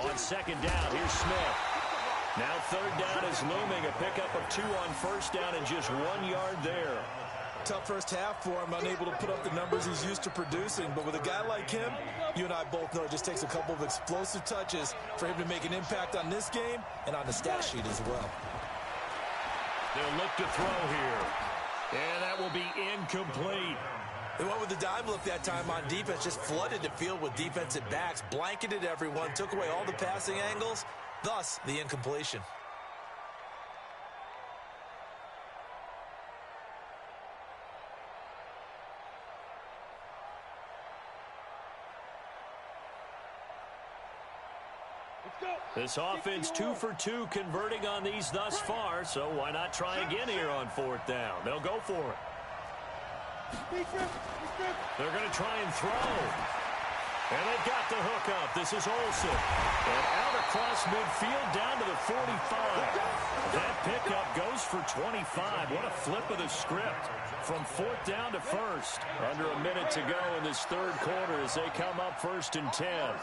On second down, here's Smith. Now third down is looming. A pickup of 2 on first down and just 1 yard there. Tough first half for him, unable to put up the numbers he's used to producing. But with a guy like him, you and I both know it just takes a couple of explosive touches for him to make an impact on this game and on the stat sheet as well. They'll look to throw here. And that will be incomplete. They went with the dime look that time on defense, just flooded the field with defensive backs, blanketed everyone, took away all the passing angles, thus the incompletion. This offense 2 for 2 converting on these thus far, so why not try again here on fourth down? They'll go for it. They're going to try and throw. And they've got the hook up. This is Olsen. And out across midfield down to the 45. That pickup goes for 25. What a flip of the script from fourth down to first. Under a minute to go in this third quarter as they come up 1st and 10.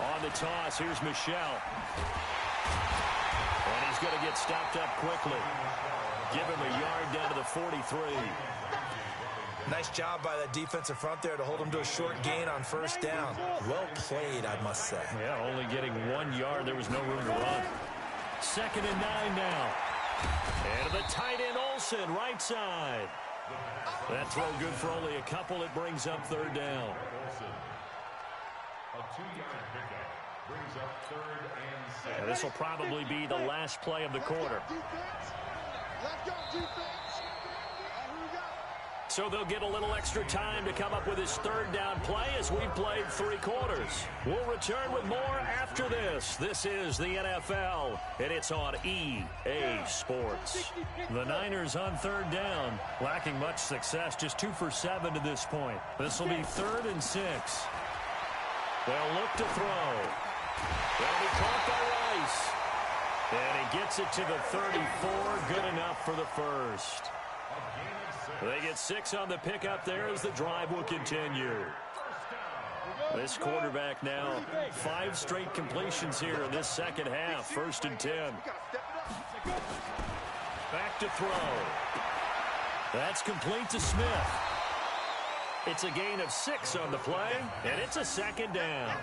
On the toss, here's Michel. And he's going to get stopped up quickly. Give him a yard down to the 43. Nice job by that defensive front there to hold him to a short gain on first down. Well played, I must say. Yeah, only getting 1 yard. There was no room to run. 2nd and 9 now. And the tight end Olsen, right side. That throw good for only a couple. It brings up third down. A 2-yard pickup brings up 3rd and 6. This will probably be the last play of the quarter. So they'll get a little extra time to come up with his third down play as we've played 3 quarters. We'll return with more after this. This is the NFL, and it's on EA Sports. The Niners on third down, lacking much success, just 2 for 7 to this point. This will be 3rd and 6. They'll look to throw. That'll be caught by Rice. And he gets it to the 34. Good enough for the first. They get 6 on the pickup there as the drive will continue. This quarterback now 5 straight completions here in this second half. 1st and 10. Back to throw. That's complete to Smith. It's a gain of 6 on the play, and it's a 2nd down.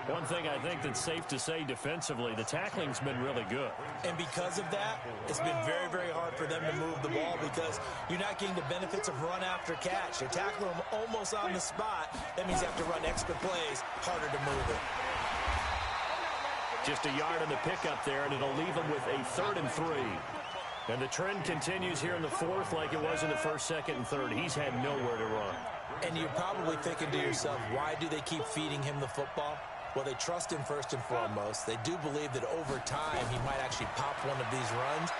One thing I think that's safe to say defensively, the tackling's been really good. And because of that, it's been very, very hard for them to move the ball because you're not getting the benefits of run after catch. You're tackling them almost on the spot. That means you have to run extra plays, harder to move it. Just a yard on the pickup there, and it'll leave them with a 3rd and 3. And the trend continues here in the 4th like it was in the 1st, 2nd, and 3rd. He's had nowhere to run. And you're probably thinking to yourself, why do they keep feeding him the football? Well, they trust him first and foremost. They do believe that over time he might actually pop one of these runs.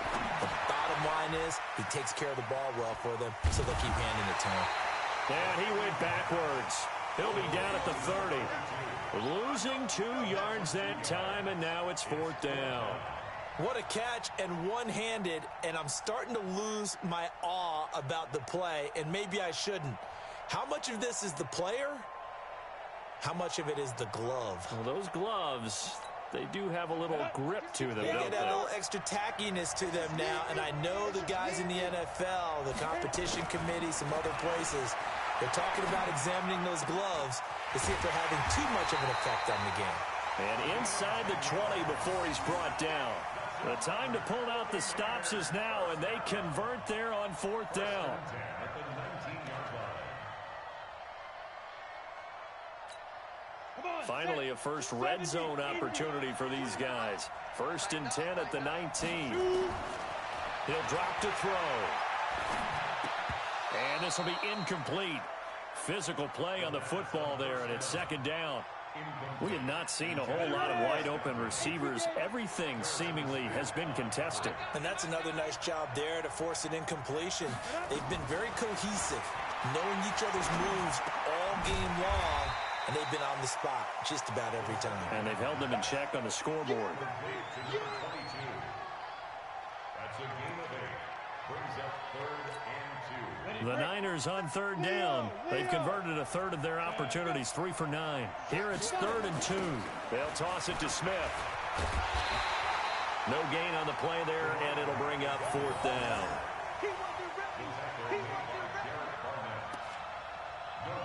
The bottom line is he takes care of the ball well for them, so they'll keep handing it to him. And he went backwards. He'll be down at the 30. Losing 2 yards that time, and now it's 4th down. What a catch, and one-handed, and I'm starting to lose my awe about the play, and maybe I shouldn't. How much of this is the player? How much of it is the glove? Well, those gloves, they do have a little grip to them, They don't get a little extra tackiness to them now, and I know the guys in the NFL, the competition committee, some other places, they're talking about examining those gloves to see if they're having too much of an effect on the game. And inside the 20 before he's brought down. The time to pull out the stops is now, and they convert there on 4th down. Finally, a first red zone opportunity for these guys. 1st and 10 at the 19. He'll drop to throw. And this will be incomplete. Physical play on the football there, and it's 2nd down. We have not seen a whole lot of wide-open receivers. Everything seemingly has been contested. And that's another nice job there to force an incompletion. They've been very cohesive, knowing each other's moves all game long, and they've been on the spot just about every time. And they've held them in check on the scoreboard. That's a gain of 8. Brings up 3rd and 2. The Niners on 3rd down. They've converted a third of their opportunities, 3 for 9. Here it's 3rd and 2. They'll toss it to Smith. No gain on the play there, and it'll bring up 4th down. No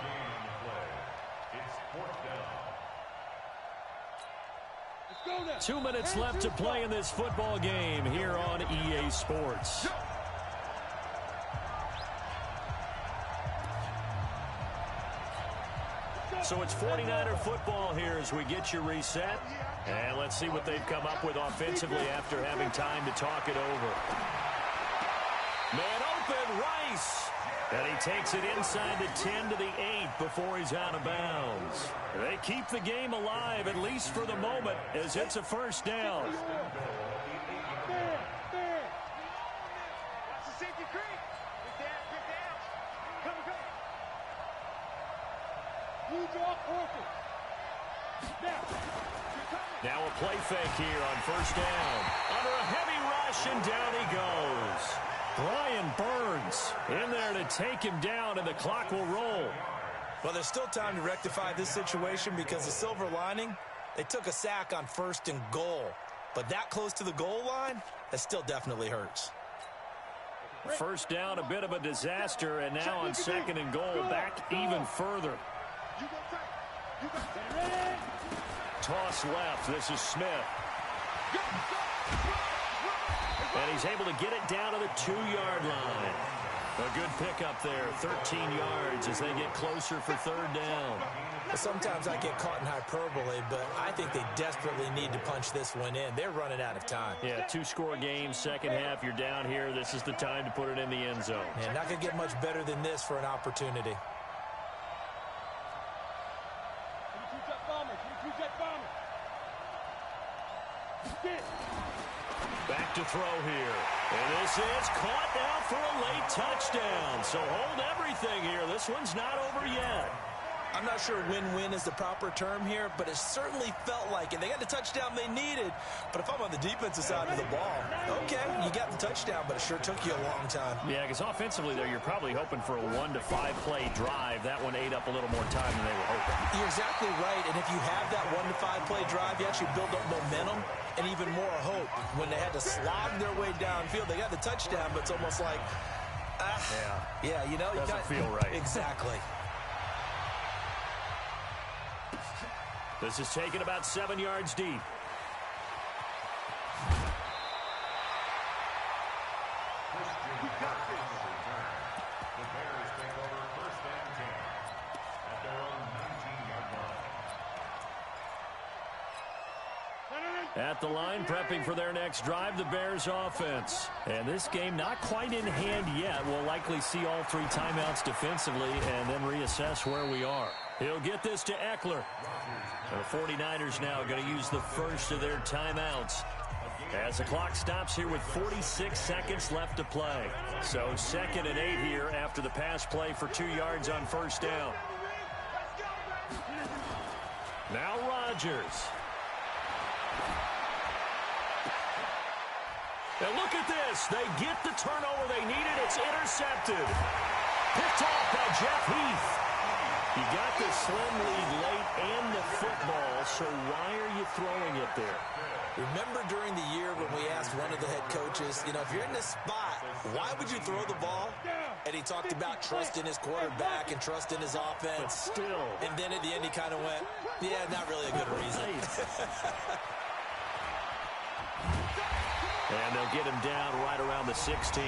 gain on the play. It's 4th down. 2 minutes left to play in this football game here on EA Sports. So it's 49er football here as we get you reset. And let's see what they've come up with offensively after having time to talk it over. Man open, Rice. And he takes it inside the 10 to the 8 before he's out of bounds. They keep the game alive, at least for the moment, as it's a 1st down. Now a play fake here on 1st down. Under a heavy rush, and down he goes. Brian Burns in there to take him down, and the clock will roll. Well, there's still time to rectify this situation because the silver lining, they took a sack on 1st and goal. But that close to the goal line, that still definitely hurts. 1st down, a bit of a disaster, and now on 2nd and goal, back even further. Toss left. This is Smith. And he's able to get it down to the 2-yard line. A good pickup there, 13 yards as they get closer for 3rd down. Sometimes I get caught in hyperbole, but I think they desperately need to punch this one in. They're running out of time. Yeah, 2-score game, 2nd half, you're down here. This is the time to put it in the end zone. And not going to get much better than this for an opportunity. Back to throw here. And this is caught now for a late touchdown. So hold everything here. This one's not over yet. I'm not sure win-win is the proper term here, but it certainly felt like it. They got the touchdown they needed, but if I'm on the defensive side of the ball, okay, you got the touchdown, but it sure took you a long time. Yeah, because offensively there, you're probably hoping for a 1 to 5 play drive. That one ate up a little more time than they were hoping. You're exactly right, and if you have that 1 to 5 play drive, you actually build up momentum and even more hope. When they had to slog their way downfield, they got the touchdown, but it's almost like, yeah, you know, doesn't feel right. Exactly. This is taken about 7 yards deep. The Bears take over 1st and 10 at their own 19-yard line. At the line, prepping for their next drive, the Bears offense. And this game not quite in hand yet. We'll likely see all 3 timeouts defensively and then reassess where we are. He'll get this to Eckler. The 49ers now going to use the first of their timeouts as the clock stops here with 46 seconds left to play. So 2nd and 8 here after the pass play for 2 yards on 1st down. Now Rodgers. And look at this. They get the turnover they needed. It's intercepted. Picked off by Jeff Heath. You got the slim lead late and the football, so why are you throwing it there? Remember during the year when we asked one of the head coaches, you know, if you're in this spot, why would you throw the ball? And he talked about trust in his quarterback and trust in his offense. But still. And then at the end he kind of went, yeah, not really a good reason. And they'll get him down right around the 16.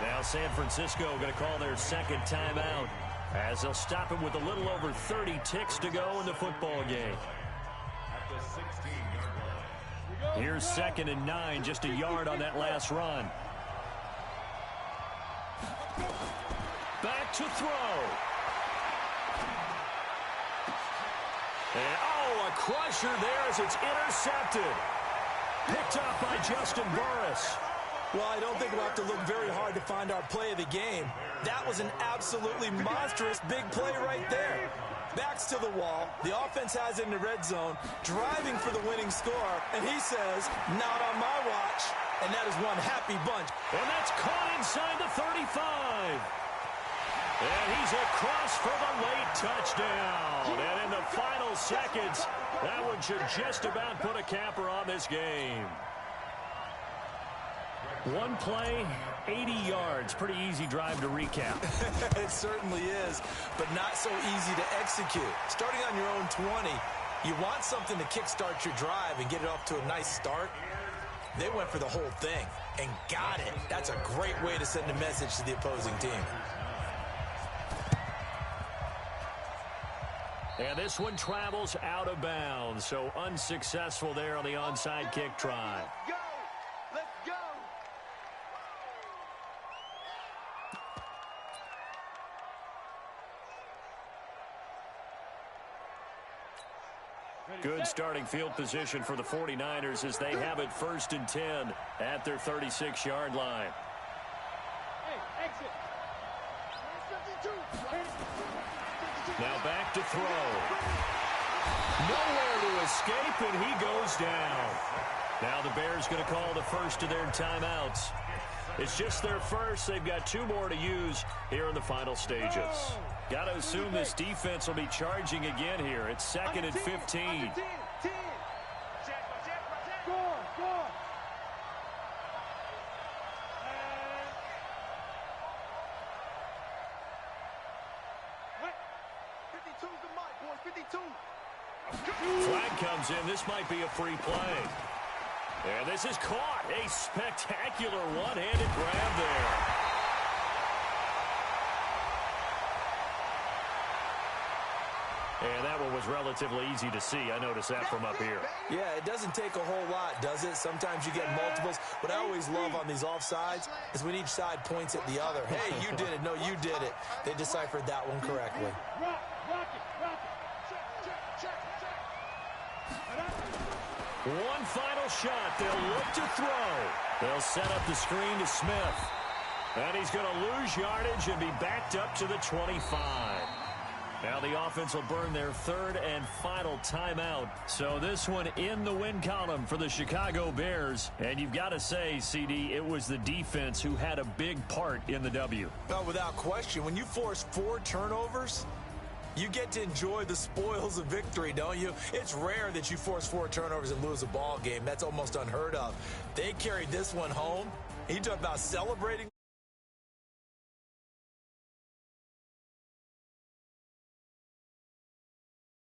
Now San Francisco going to call their 2nd timeout, as they'll stop him with a little over 30 ticks to go in the football game. At the 16-yard line. Here's 2nd and 9, just a yard on that last run. Back to throw. And, a crusher there as it's intercepted. Picked up by Justin Burris. Well, I don't think we'll have to look very hard to find our play of the game. That was an absolutely monstrous big play right there. Backs to the wall. The offense has it in the red zone, driving for the winning score, and he says, not on my watch. And that is one happy bunch. And that's caught inside the 35. And he's across for the late touchdown. And in the final seconds, that one should just about put a capper on this game. One play, 80 yards. Pretty easy drive to recap. It certainly is, but not so easy to execute. Starting on your own 20, you want something to kickstart your drive and get it off to a nice start. They went for the whole thing and got it. That's a great way to send a message to the opposing team. And this one travels out of bounds, so unsuccessful there on the onside kick try. Let's go! Good starting field position for the 49ers as they have it 1st and 10 at their 36-yard line. Hey, exit. Now back to throw. Nowhere to escape, and he goes down. Now the Bears going to call the first of their timeouts. It's just their first. They've got 2 more to use here in the final stages. Got to assume this defense will be charging again here. It's 2nd and 15. Flag comes in. This might be a free play. And this is caught. A spectacular one-handed grab there. And that one was relatively easy to see. I noticed that from up here. Yeah, it doesn't take a whole lot, does it? Sometimes you get multiples. What I always love on these offsides is when each side points at the other. Hey, you did it. No, you did it. They deciphered that one correctly. One final shot. They'll look to throw. They'll set up the screen to Smith. And he's going to lose yardage and be backed up to the 25. Now the offense will burn their 3rd and final timeout. So this one in the win column for the Chicago Bears. And you've got to say, CD, it was the defense who had a big part in the W. Well, without question, when you force 4 turnovers, you get to enjoy the spoils of victory, don't you? It's rare that you force 4 turnovers and lose a ball game. That's almost unheard of. They carried this one home. You talk about celebrating.